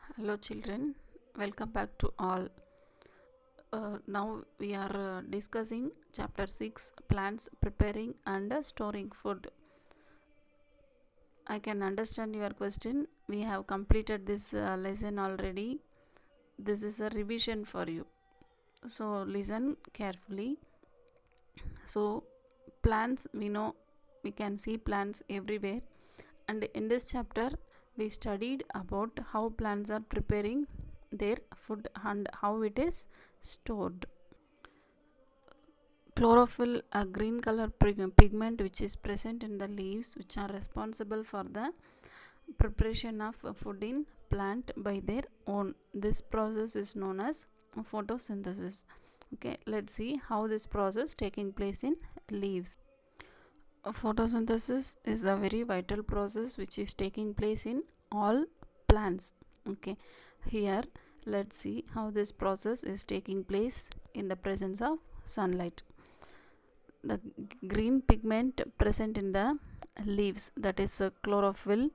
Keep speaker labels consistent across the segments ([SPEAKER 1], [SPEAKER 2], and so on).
[SPEAKER 1] Hello children, welcome back to all. Now we are discussing chapter 6, plants preparing and storing food. I can understand your question. We have completed this lesson already. This is a revision for you. So listen carefully. So plants, we know we can see plants everywhere, and in this chapter we studied about how plants are preparing their food and how it is stored. Chlorophyll, a green color pigment which is present in the leaves, which are responsible for the preparation of food in plant by their own. This process is known as photosynthesis. Okay, let's see how this process taking place in leaves. Photosynthesis is a very vital process which is taking place in all plants. Okay, here let's see how this process is taking place in the presence of sunlight. The green pigment present in the leaves, that is chlorophyll,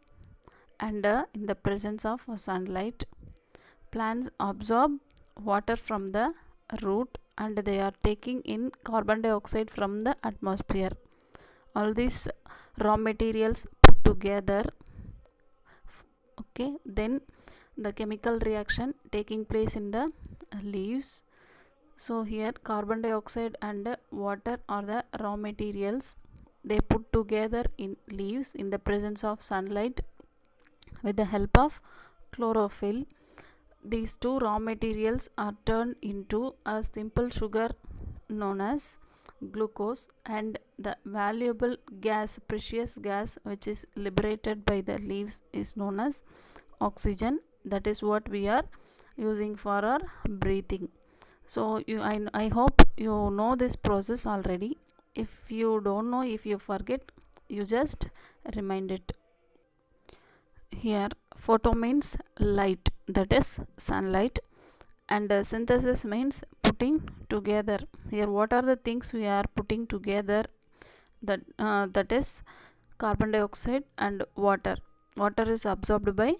[SPEAKER 1] and in the presence of sunlight, plants absorb water from the root and they are taking in carbon dioxide from the atmosphere. All these raw materials put together, okay, then the chemical reaction taking place in the leaves. So here carbon dioxide and water are the raw materials. They put together in leaves in the presence of sunlight with the help of chlorophyll. These two raw materials are turned into a simple sugar known as glucose, and the valuable gas, precious gas, which is liberated by the leaves is known as oxygen. That is what we are using for our breathing. So I hope you know this process already. If you don't know, if you forget, you just remind it. Here photo means light, that is sunlight, and synthesis means putting together. Here what are the things we are putting together? That is carbon dioxide and water. Water is absorbed by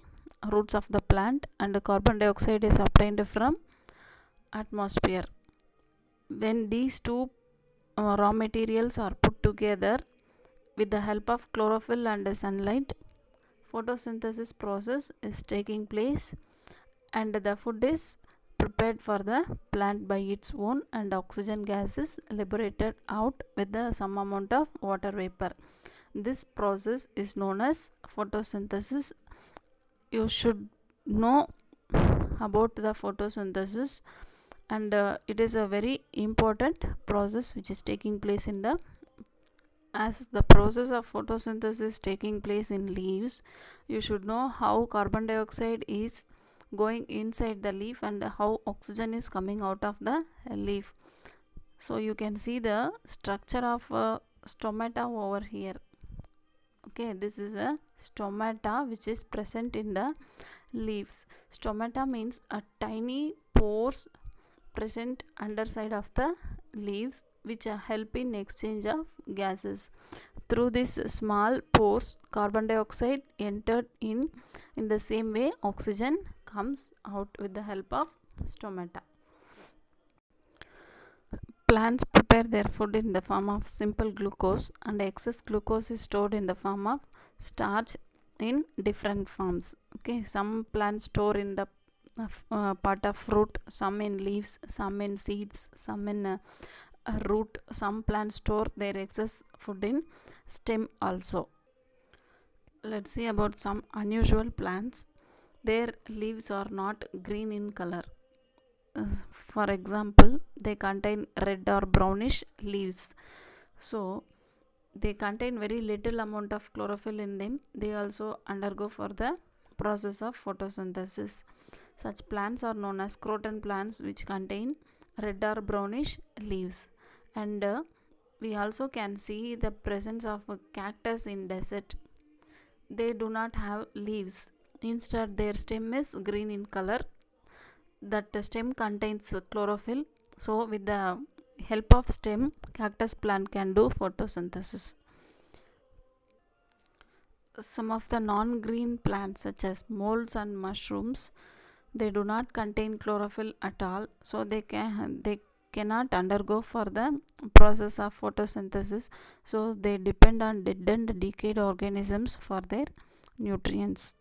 [SPEAKER 1] roots of the plant and carbon dioxide is obtained from atmosphere. When these two raw materials are put together with the help of chlorophyll and sunlight, photosynthesis process is taking place and the food is prepared for the plant by its own, and oxygen gas is liberated out with some amount of water vapor. This process is known as photosynthesis. You should know about the photosynthesis, and it is a very important process which is taking place in the as the process of photosynthesis taking place in leaves. You should know how carbon dioxide is going inside the leaf and how oxygen is coming out of the leaf. So you can see the structure of stomata over here. Okay, this is a stomata which is present in the leaves. Stomata means a tiny pores present underside of the leaves which help in exchange of gases. Through these small pores, carbon dioxide entered in the same way oxygen comes out with the help of stomata. Plants prepare their food in the form of simple glucose, and excess glucose is stored in the form of starch in different forms. Okay, some plants store in the part of fruit, some in leaves, some in seeds, some in root. Some plants store their excess food in stem also. Let's see about some unusual plants. Their leaves are not green in color. For example, they contain red or brownish leaves. So they contain very little amount of chlorophyll in them. They also undergo for the process of photosynthesis. Such plants are known as croton plants, which contain red or brownish leaves. And we also can see the presence of a cactus in desert. They do not have leaves. Instead, their stem is green in color. That stem contains chlorophyll. So with the help of stem, cactus plant can do photosynthesis. Some of the non-green plants such as molds and mushrooms They do not contain chlorophyll at all, so they cannot undergo for the process of photosynthesis, so they depend on dead and decayed organisms for their nutrients.